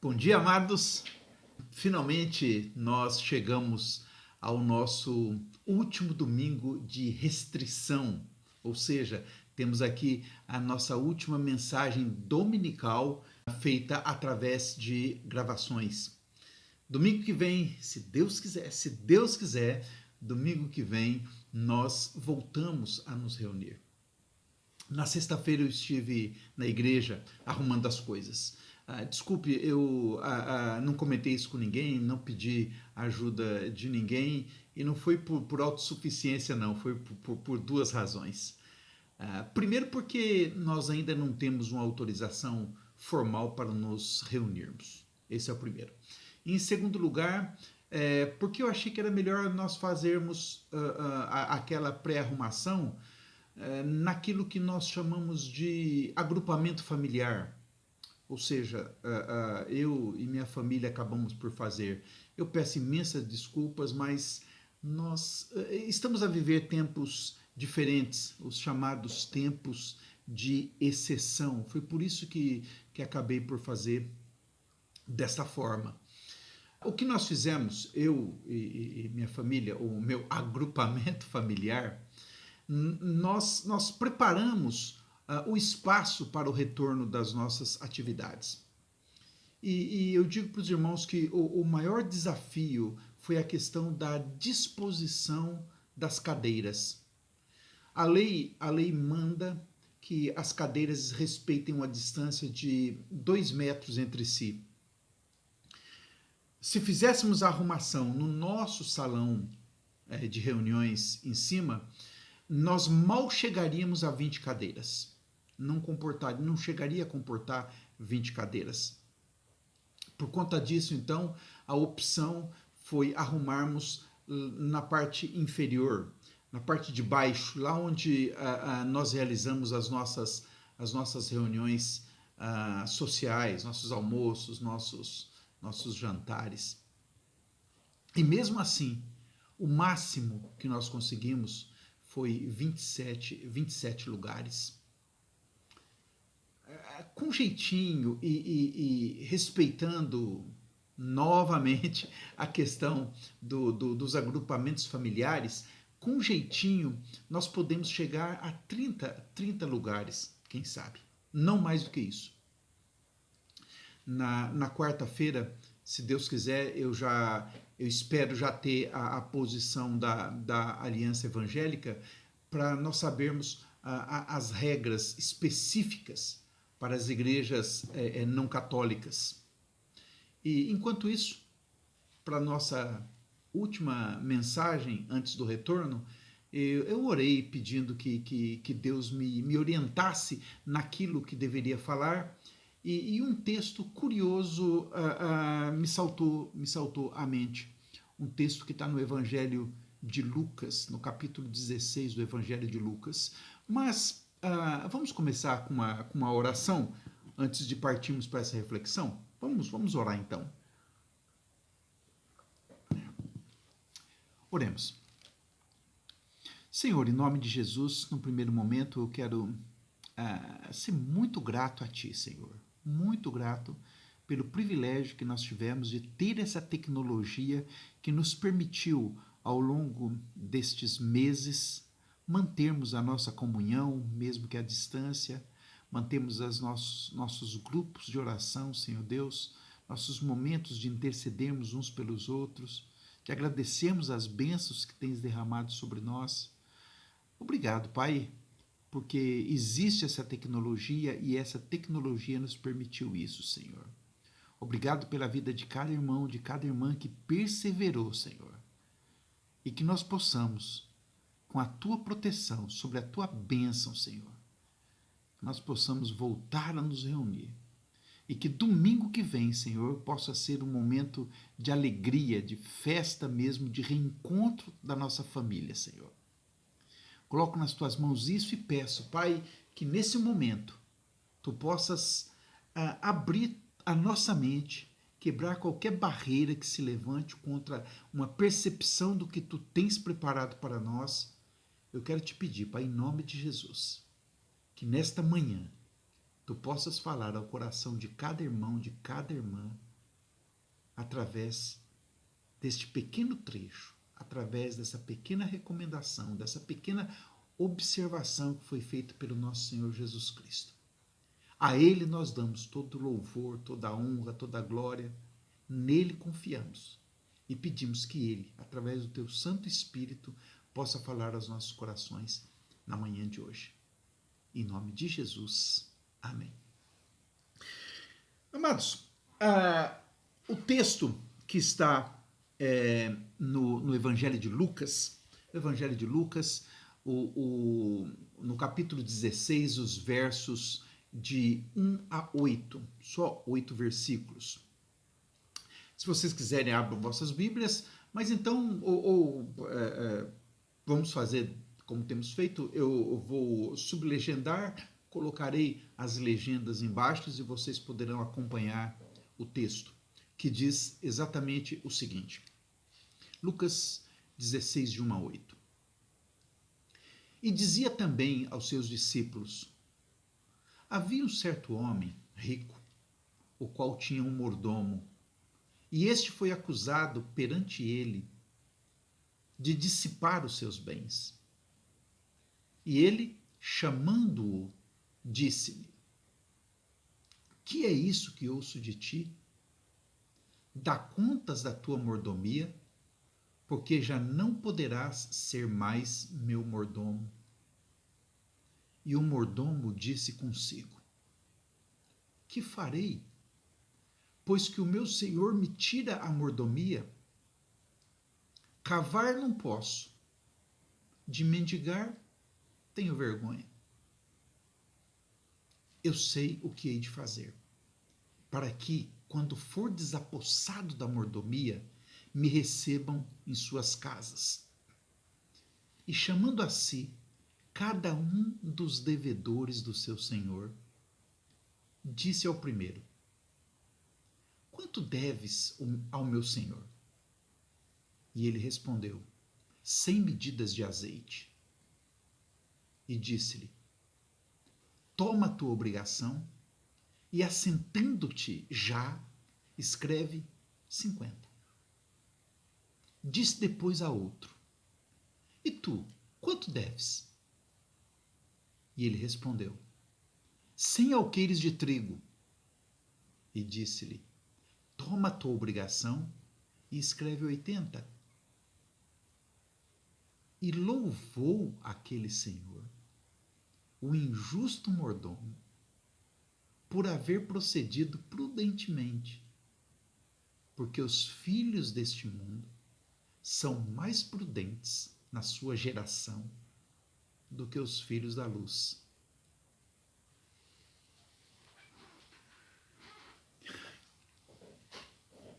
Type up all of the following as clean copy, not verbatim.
Bom dia, amados. Finalmente nós chegamos ao nosso último domingo de restrição, ou seja, temos aqui a nossa última mensagem dominical feita através de gravações. Domingo que vem, se Deus quiser, domingo que vem nós voltamos a nos reunir. Na sexta-feira eu estive na igreja arrumando as coisas. Desculpe, eu não comentei isso com ninguém, não pedi ajuda de ninguém e não foi por autossuficiência, não, foi por duas razões. Primeiro, porque nós ainda não temos uma autorização formal para nos reunirmos. Esse é o primeiro. Em segundo lugar, porque eu achei que era melhor nós fazermos aquela pré-arrumação naquilo que nós chamamos de agrupamento familiar. Ou seja, eu e minha família acabamos por fazer. Eu peço imensas desculpas, mas nós estamos a viver tempos diferentes, os chamados tempos de exceção. Foi por isso que acabei por fazer desta forma. O que nós fizemos, eu e minha família, o meu agrupamento familiar, nós preparamos o espaço para o retorno das nossas atividades. E eu digo para os irmãos que o maior desafio foi a questão da disposição das cadeiras. A lei manda que as cadeiras respeitem uma distância de 2 metros entre si. Se fizéssemos a arrumação no nosso salão de reuniões em cima, nós mal chegaríamos a 20 cadeiras. Não chegaria a comportar 20 cadeiras. Por conta disso, então, a opção foi arrumarmos na parte inferior, na parte de baixo, lá onde nós realizamos as nossas reuniões sociais, nossos almoços, nossos jantares. E mesmo assim, o máximo que nós conseguimos foi 27 lugares. Com jeitinho e respeitando novamente a questão dos agrupamentos familiares, com jeitinho nós podemos chegar a 30 lugares, quem sabe. Não mais do que isso. Na quarta-feira, se Deus quiser, eu espero já ter a posição da Aliança Evangélica para nós sabermos as regras específicas para as igrejas não católicas. E enquanto isso, para a nossa última mensagem antes do retorno, eu orei pedindo que Deus me orientasse naquilo que deveria falar. E um texto curioso me saltou à mente. Um texto que está no Evangelho de Lucas, no capítulo 16 do Evangelho de Lucas. Mas vamos começar com uma oração antes de partirmos para essa reflexão? Vamos orar então. Oremos. Senhor, em nome de Jesus, no primeiro momento eu quero ser muito grato a Ti, Senhor. Muito grato pelo privilégio que nós tivemos de ter essa tecnologia que nos permitiu, ao longo destes meses, mantermos a nossa comunhão, mesmo que à distância, mantemos os nossos grupos de oração, Senhor Deus, nossos momentos de intercedermos uns pelos outros, te agradecemos as bênçãos que tens derramado sobre nós. Obrigado, Pai, porque existe essa tecnologia e essa tecnologia nos permitiu isso, Senhor. Obrigado pela vida de cada irmão, de cada irmã que perseverou, Senhor. E que nós possamos, com a Tua proteção, sobre a Tua bênção, Senhor, nós possamos voltar a nos reunir. E que domingo que vem, Senhor, possa ser um momento de alegria, de festa mesmo, de reencontro da nossa família, Senhor. Coloco nas Tuas mãos isso e peço, Pai, que nesse momento Tu possas abrir a nossa mente, quebrar qualquer barreira que se levante contra uma percepção do que Tu tens preparado para nós. Eu quero te pedir, Pai, em nome de Jesus, que nesta manhã Tu possas falar ao coração de cada irmão, de cada irmã, através deste pequeno trecho, através dessa pequena recomendação, dessa pequena observação que foi feita pelo nosso Senhor Jesus Cristo. A Ele nós damos todo o louvor, toda a honra, toda a glória. Nele confiamos e pedimos que Ele, através do Teu Santo Espírito, possa falar aos nossos corações na manhã de hoje. Em nome de Jesus. Amém. Amados, o texto que está no Evangelho de Lucas, no capítulo 16, os versos de 1 a 8, só 8 versículos. Se vocês quiserem, abram vossas Bíblias, mas então, vamos fazer como temos feito, eu vou sublegendar, colocarei as legendas embaixo e vocês poderão acompanhar o texto, que diz exatamente o seguinte. Lucas 16, de 1 a 8. E dizia também aos seus discípulos: havia um certo homem rico, o qual tinha um mordomo, e este foi acusado perante ele de dissipar os seus bens. E ele, chamando-o, disse-lhe: que é isso que ouço de ti? Dá contas da tua mordomia, porque já não poderás ser mais meu mordomo. E o mordomo disse consigo: que farei? Pois que o meu senhor me tira a mordomia. Cavar não posso, de mendigar tenho vergonha. Eu sei o que hei de fazer, para que, quando for desapossado da mordomia, me recebam em suas casas. E chamando a si cada um dos devedores do seu senhor, disse ao primeiro: quanto deves ao meu senhor? E ele respondeu: 100 medidas de azeite. E disse-lhe: toma a tua obrigação e, assentando-te já, escreve 50. Disse depois a outro: e tu, quanto deves? E ele respondeu: 100 alqueires de trigo. E disse-lhe: toma a tua obrigação e escreve 80. E louvou aquele senhor, o injusto mordomo, por haver procedido prudentemente, porque os filhos deste mundo são mais prudentes na sua geração do que os filhos da luz.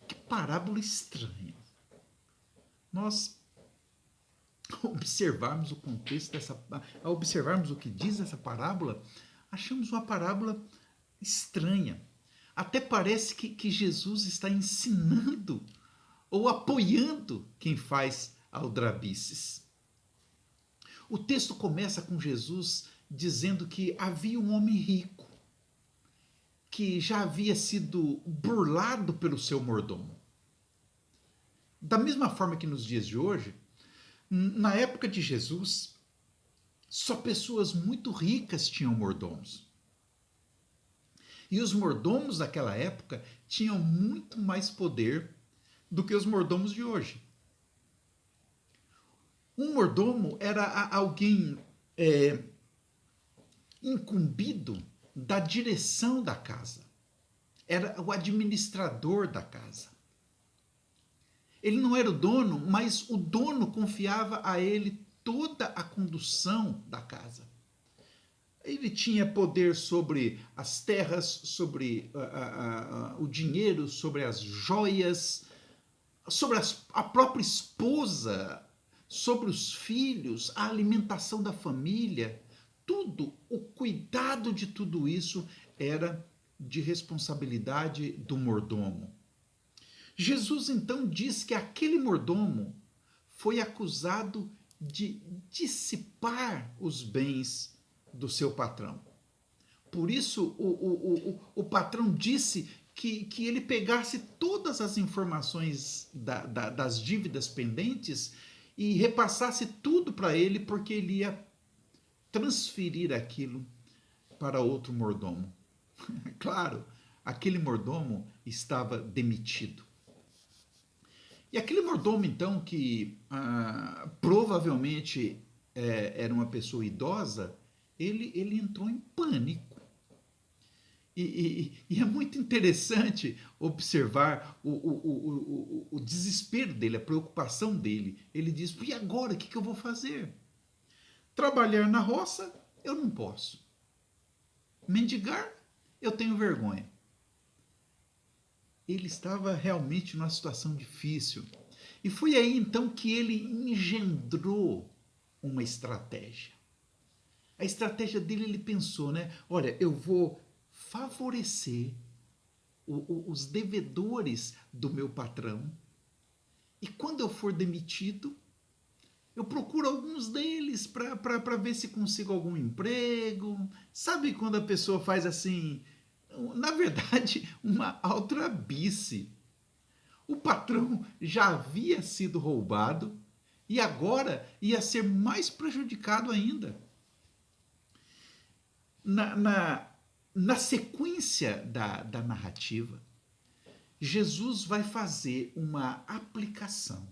Que parábola estranha. Nós observarmos o contexto ao observarmos o que diz essa parábola, achamos uma parábola estranha. Até parece que Jesus está ensinando ou apoiando quem faz aldrabices. O texto começa com Jesus dizendo que havia um homem rico que já havia sido burlado pelo seu mordomo. Da mesma forma que nos dias de hoje, na época de Jesus, só pessoas muito ricas tinham mordomos. E os mordomos daquela época tinham muito mais poder do que os mordomos de hoje. Um mordomo era alguém incumbido da direção da casa. Era o administrador da casa. Ele não era o dono, mas o dono confiava a ele toda a condução da casa. Ele tinha poder sobre as terras, sobre o dinheiro, sobre as joias, sobre a própria esposa, sobre os filhos, a alimentação da família. Tudo, o cuidado de tudo isso era de responsabilidade do mordomo. Jesus então diz que aquele mordomo foi acusado de dissipar os bens do seu patrão. Por isso o patrão disse que ele pegasse todas as informações das dívidas pendentes e repassasse tudo para ele, porque ele ia transferir aquilo para outro mordomo. Claro, aquele mordomo estava demitido. E aquele mordomo, então, que provavelmente era uma pessoa idosa, ele entrou em pânico. E é muito interessante observar o desespero dele, a preocupação dele. Ele diz: e agora, o que eu vou fazer? Trabalhar na roça, eu não posso. Mendigar, eu tenho vergonha. Ele estava realmente numa situação difícil. E foi aí então que ele engendrou uma estratégia. A estratégia dele, ele pensou, né? Olha, eu vou favorecer os devedores do meu patrão, e quando eu for demitido, eu procuro alguns deles para ver se consigo algum emprego. Sabe quando a pessoa faz assim, na verdade, uma aldrabice? O patrão já havia sido roubado e agora ia ser mais prejudicado ainda. Na, na, na sequência da narrativa, Jesus vai fazer uma aplicação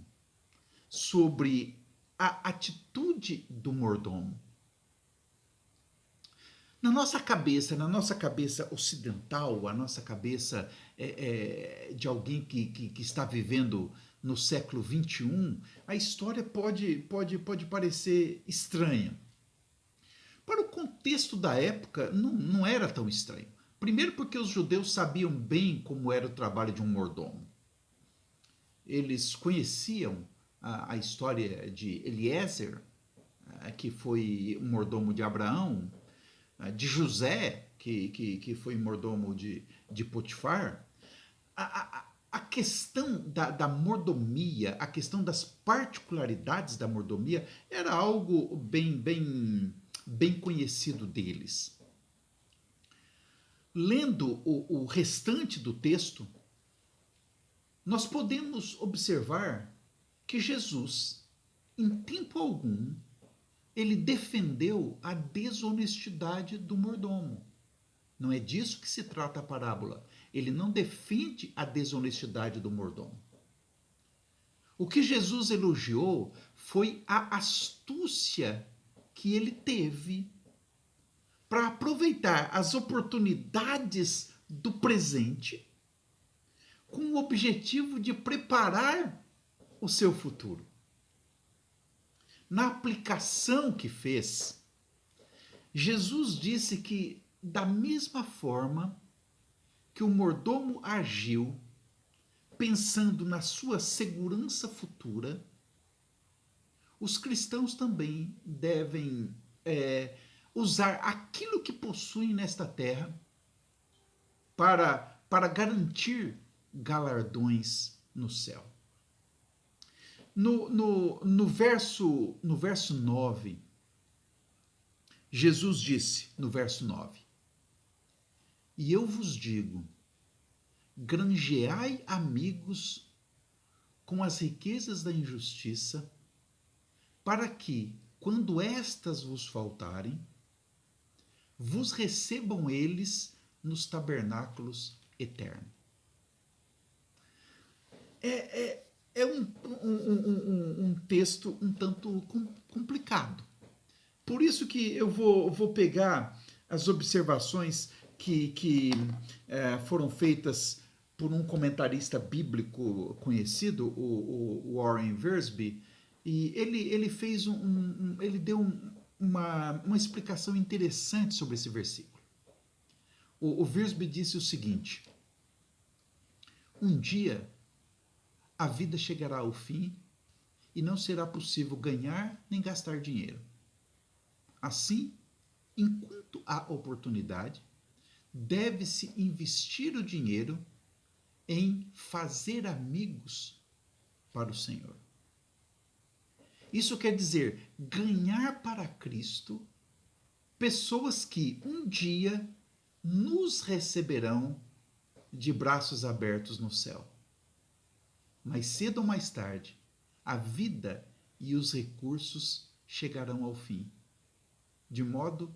sobre a atitude do mordomo. Na nossa cabeça ocidental, a nossa cabeça de alguém que está vivendo no século XXI, a história pode parecer estranha. Para o contexto da época, não era tão estranho. Primeiro porque os judeus sabiam bem como era o trabalho de um mordomo. Eles conheciam a história de Eliezer, que foi um mordomo de Abraão, de José, que foi mordomo de Potifar. A questão da mordomia, a questão das particularidades da mordomia era algo bem conhecido deles. Lendo o restante do texto, nós podemos observar que Jesus, em tempo algum, ele defendeu a desonestidade do mordomo. Não é disso que se trata a parábola. Ele não defende a desonestidade do mordomo. O que Jesus elogiou foi a astúcia que ele teve para aproveitar as oportunidades do presente com o objetivo de preparar o seu futuro. Na aplicação que fez, Jesus disse que, da mesma forma que o mordomo agiu, pensando na sua segurança futura, os cristãos também devem usar aquilo que possuem nesta terra para garantir galardões no céu. No verso 9, Jesus disse, no verso 9: e eu vos digo, granjeai amigos com as riquezas da injustiça, para que, quando estas vos faltarem, vos recebam eles nos tabernáculos eternos. É um texto um tanto complicado. Por isso que eu vou pegar as observações que foram feitas por um comentarista bíblico conhecido, o Warren Wiersbe, e ele fez ele deu uma explicação interessante sobre esse versículo. O Wiersbe disse o seguinte: um dia a vida chegará ao fim e não será possível ganhar nem gastar dinheiro. Assim, enquanto há oportunidade, deve-se investir o dinheiro em fazer amigos para o Senhor. Isso quer dizer ganhar para Cristo pessoas que um dia nos receberão de braços abertos no céu. Mais cedo ou mais tarde, a vida e os recursos chegarão ao fim, de modo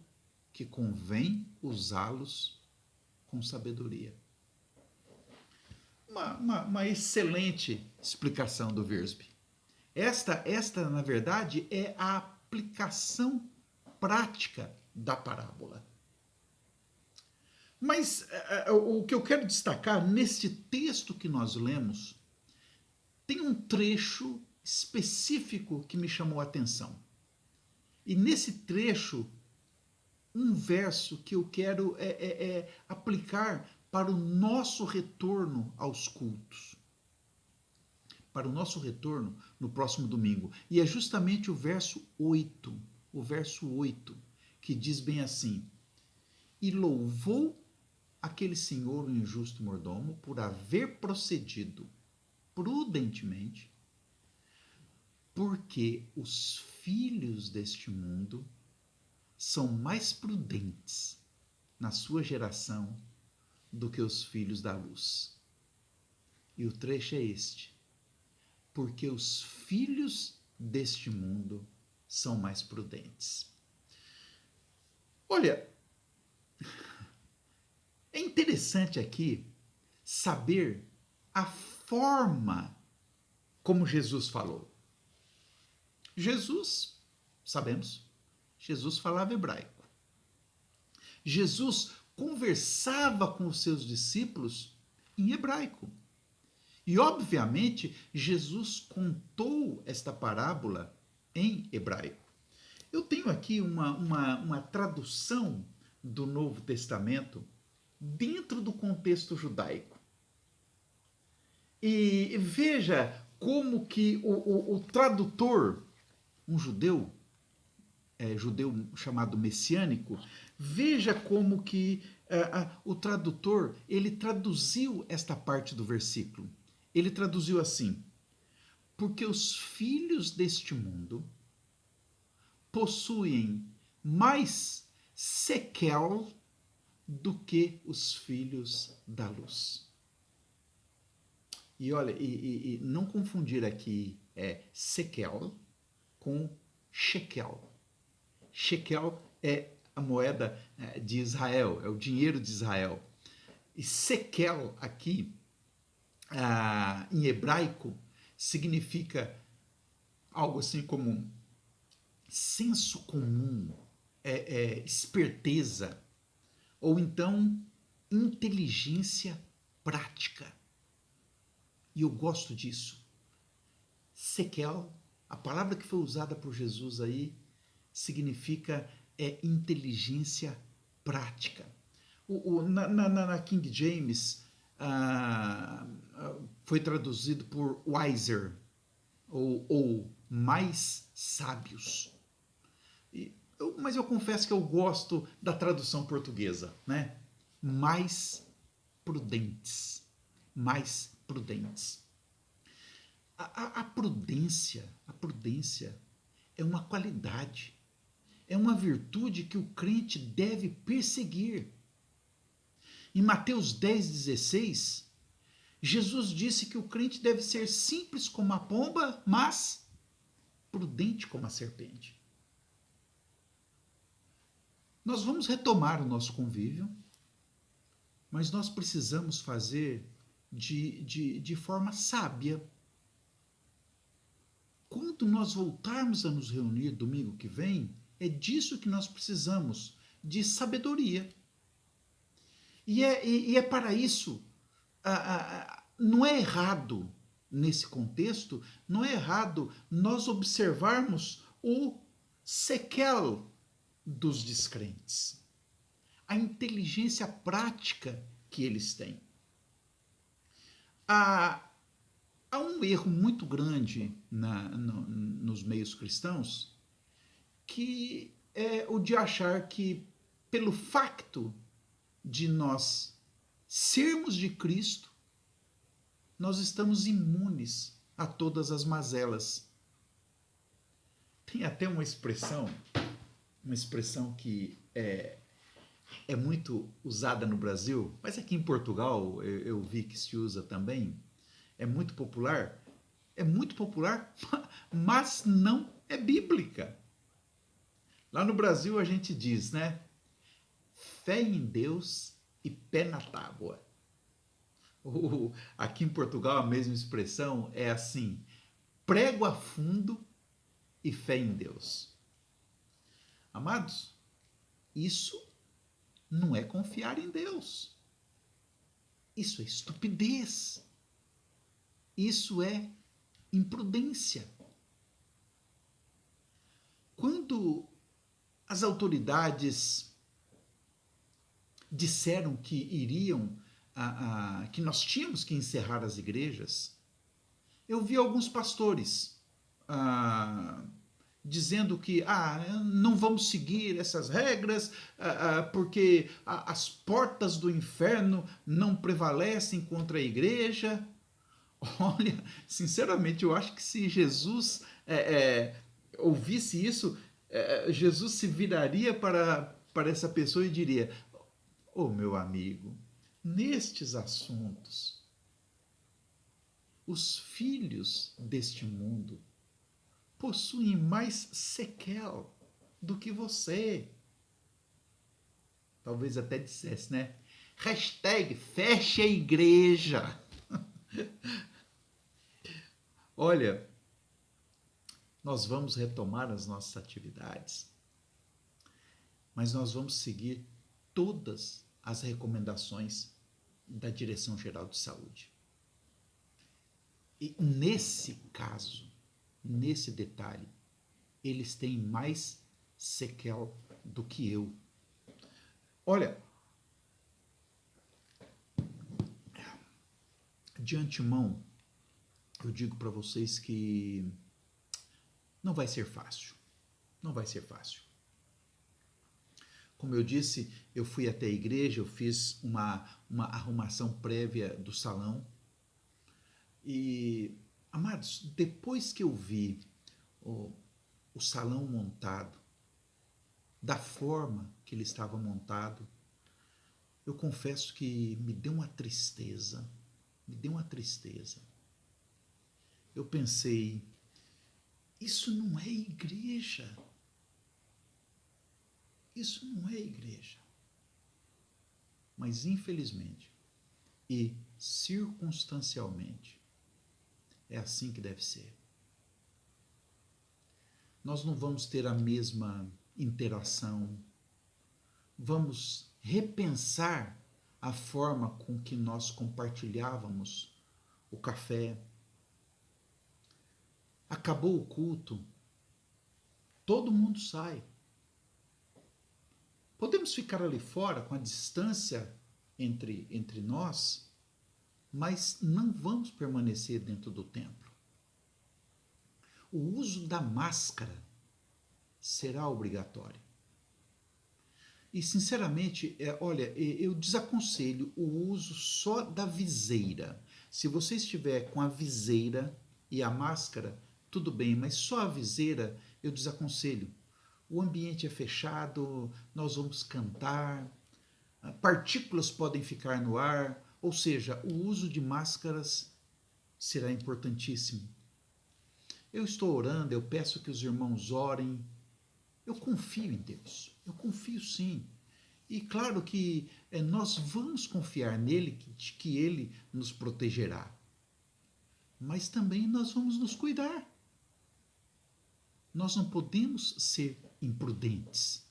que convém usá-los com sabedoria. Uma excelente explicação do Wiersbe. Esta, na verdade, é a aplicação prática da parábola. Mas o que eu quero destacar neste texto que nós lemos, tem um trecho específico que me chamou a atenção. E nesse trecho, um verso que eu quero aplicar para o nosso retorno aos cultos. Para o nosso retorno no próximo domingo. E é justamente o verso 8. O verso 8, que diz bem assim: E louvou aquele senhor, o injusto mordomo, por haver procedido prudentemente, porque os filhos deste mundo são mais prudentes na sua geração do que os filhos da luz. E o trecho é este: porque os filhos deste mundo são mais prudentes. Olha, é interessante aqui saber a forma como Jesus falou. Jesus, sabemos, Jesus falava hebraico. Jesus conversava com os seus discípulos em hebraico. E, obviamente, Jesus contou esta parábola em hebraico. Eu tenho aqui uma tradução do Novo Testamento dentro do contexto judaico. E veja como que o tradutor, um judeu chamado messiânico, veja como que o tradutor, ele traduziu esta parte do versículo. Ele traduziu assim: porque os filhos deste mundo possuem mais sequel do que os filhos da luz. E olha, e não confundir aqui sequel com shekel. Shekel é a moeda de Israel, é o dinheiro de Israel. E sequel aqui, em hebraico, significa algo assim como senso comum, esperteza, ou então inteligência prática. E eu gosto disso. Sequel, a palavra que foi usada por Jesus aí, significa inteligência prática. Na King James, foi traduzido por wiser, ou mais sábios. Mas eu confesso que eu gosto da tradução portuguesa, né? Mais prudentes. Mais prudentes. A prudência é uma qualidade, é uma virtude que o crente deve perseguir. Em Mateus 10,16, Jesus disse que o crente deve ser simples como a pomba, mas prudente como a serpente. Nós vamos retomar o nosso convívio, mas nós precisamos fazer de forma sábia. Quando nós voltarmos a nos reunir domingo que vem, é disso que nós precisamos, de sabedoria. E é para isso, não é errado, nesse contexto, não é errado nós observarmos o sequel dos descrentes, a inteligência prática que eles têm. Há um erro muito grande nos meios cristãos, que é o de achar que, pelo facto de nós sermos de Cristo, nós estamos imunes a todas as mazelas. Tem até uma expressão que é muito usada no Brasil, mas aqui em Portugal eu vi que se usa também. É muito popular. É muito popular, mas não é bíblica. Lá no Brasil a gente diz, né? Fé em Deus e pé na tábua. Aqui em Portugal a mesma expressão é assim: prego a fundo e fé em Deus. Amados, isso não é confiar em Deus. Isso é estupidez. Isso é imprudência. Quando as autoridades disseram que iriam, que nós tínhamos que encerrar as igrejas, eu vi alguns pastores dizendo que não vamos seguir essas regras porque as portas do inferno não prevalecem contra a igreja. Olha, sinceramente, eu acho que se Jesus ouvisse isso, Jesus se viraria para essa pessoa e diria: "Ô meu amigo, nestes assuntos, os filhos deste mundo possuem mais sequel do que você." Talvez até dissesse, né? Hashtag feche a igreja. Olha, nós vamos retomar as nossas atividades, mas nós vamos seguir todas as recomendações da Direção Geral de Saúde. E nesse caso, nesse detalhe, eles têm mais sequel do que eu. Olha, de antemão, eu digo para vocês que não vai ser fácil. Não vai ser fácil. Como eu disse, eu fui até a igreja, eu fiz uma arrumação prévia do salão. E, amados, depois que eu vi o salão montado, da forma que ele estava montado, eu confesso que me deu uma tristeza. Me deu uma tristeza. Eu pensei, isso não é igreja. Isso não é igreja. Mas, infelizmente, e circunstancialmente, é assim que deve ser. Nós não vamos ter a mesma interação. Vamos repensar a forma com que nós compartilhávamos o café. Acabou o culto, todo mundo sai. Podemos ficar ali fora com a distância entre nós, mas não vamos permanecer dentro do templo. O uso da máscara será obrigatório. E, sinceramente, olha, eu desaconselho o uso só da viseira. Se você estiver com a viseira e a máscara, tudo bem, mas só a viseira eu desaconselho. O ambiente é fechado, nós vamos cantar, partículas podem ficar no ar, ou seja, o uso de máscaras será importantíssimo. Eu estou orando, eu peço que os irmãos orem. Eu confio em Deus, eu confio sim. E claro que nós vamos confiar nele, que ele nos protegerá. Mas também nós vamos nos cuidar. Nós não podemos ser imprudentes.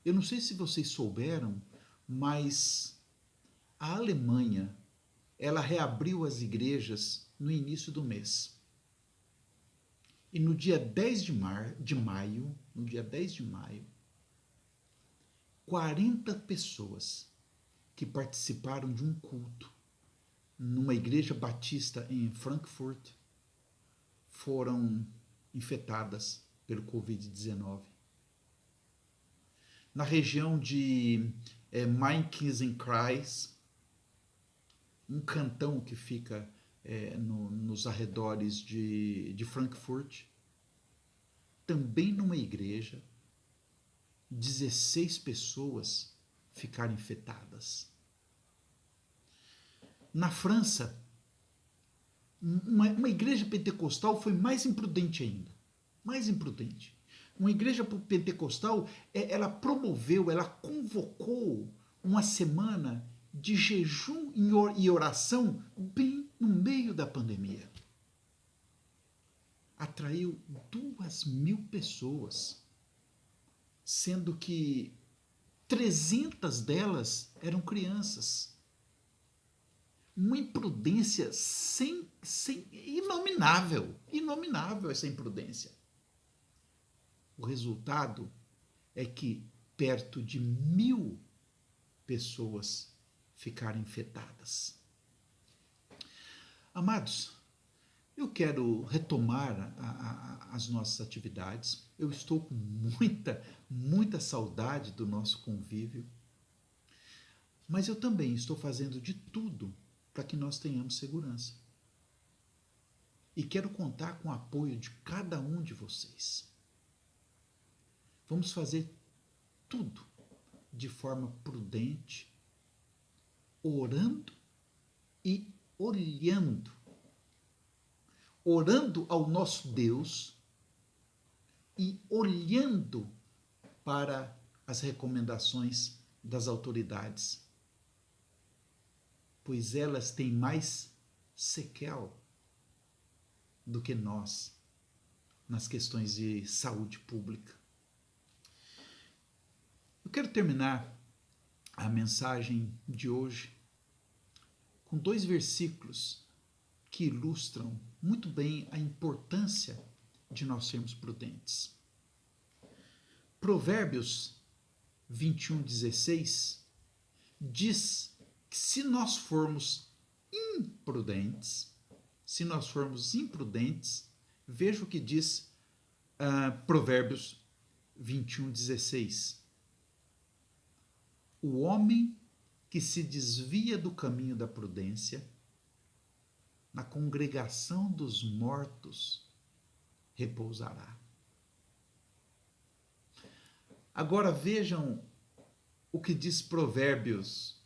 Eu não sei se vocês souberam, mas a Alemanha, ela reabriu as igrejas no início do mês. E no dia 10 de maio, 40 pessoas que participaram de um culto numa igreja batista em Frankfurt foram infectadas pelo Covid-19. Na região de Main-Kinzig-Kreis, um cantão que fica nos arredores de Frankfurt, também numa igreja, 16 pessoas ficaram infectadas. Na França, uma igreja pentecostal foi mais imprudente ainda. Mais imprudente. Uma igreja pentecostal, ela promoveu, ela convocou uma semana de jejum e oração bem no meio da pandemia. Atraiu 2.000 pessoas, sendo que 300 delas eram crianças. Uma imprudência inominável essa imprudência. O resultado é que perto de 1.000 pessoas ficaram infectadas. Amados, eu quero retomar as nossas atividades. Eu estou com muita saudade do nosso convívio, mas eu também estou fazendo de tudo para que nós tenhamos segurança. E quero contar com o apoio de cada um de vocês. Vamos fazer tudo de forma prudente, orando e olhando. Orando ao nosso Deus e olhando para as recomendações das autoridades, pois elas têm mais sequel do que nós nas questões de saúde pública. Eu quero terminar a mensagem de hoje com 2 versículos que ilustram muito bem a importância de nós sermos prudentes. Provérbios 21:16 diz que se nós formos imprudentes, veja o que diz Provérbios 21:16. O homem que se desvia do caminho da prudência, na congregação dos mortos repousará. Agora vejam o que diz Provérbios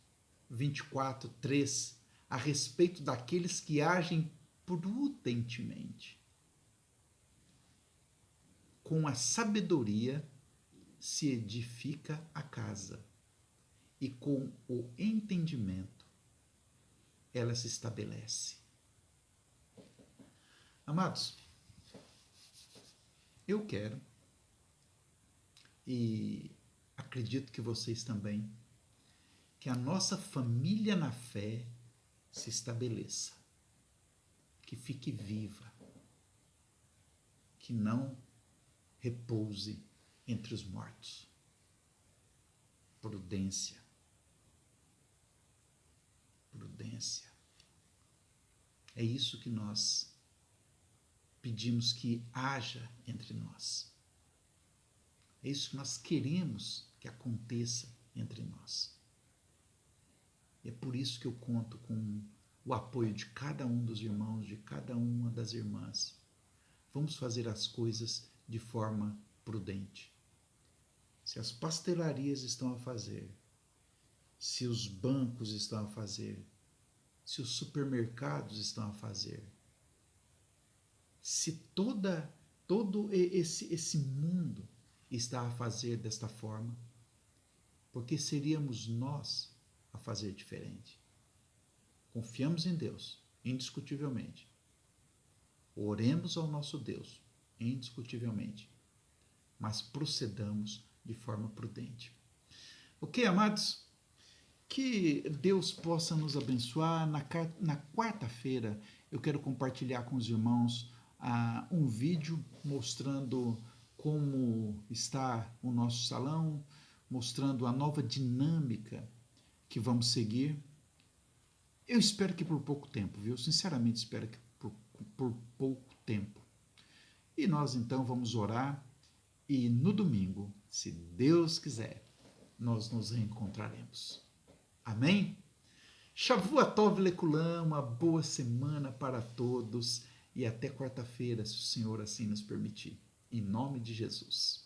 24:3 a respeito daqueles que agem prudentemente. Com a sabedoria se edifica a casa, e com o entendimento ela se estabelece. Amados, eu quero, e acredito que vocês também, que a nossa família na fé se estabeleça, que fique viva, que não repouse entre os mortos. Prudência. Prudência. É isso que nós pedimos que haja entre nós. É isso que nós queremos que aconteça entre nós. E é por isso que eu conto com o apoio de cada um dos irmãos, de cada uma das irmãs. Vamos fazer as coisas de forma prudente. Se as pastelarias estão a fazer, se os bancos estão a fazer, se os supermercados estão a fazer, se todo esse mundo está a fazer desta forma, porque seríamos nós a fazer diferente. Confiamos em Deus, indiscutivelmente. Oremos ao nosso Deus, indiscutivelmente. Mas procedamos de forma prudente. Ok, amados? Que Deus possa nos abençoar. Na quarta-feira eu quero compartilhar com os irmãos um vídeo mostrando como está o nosso salão, mostrando a nova dinâmica que vamos seguir. Eu espero que por pouco tempo, viu? Sinceramente espero que por pouco tempo. E nós então vamos orar e no domingo, se Deus quiser, nós nos reencontraremos. Amém? Shavua Tov Lekulam, uma boa semana para todos e até quarta-feira, se o Senhor assim nos permitir. Em nome de Jesus.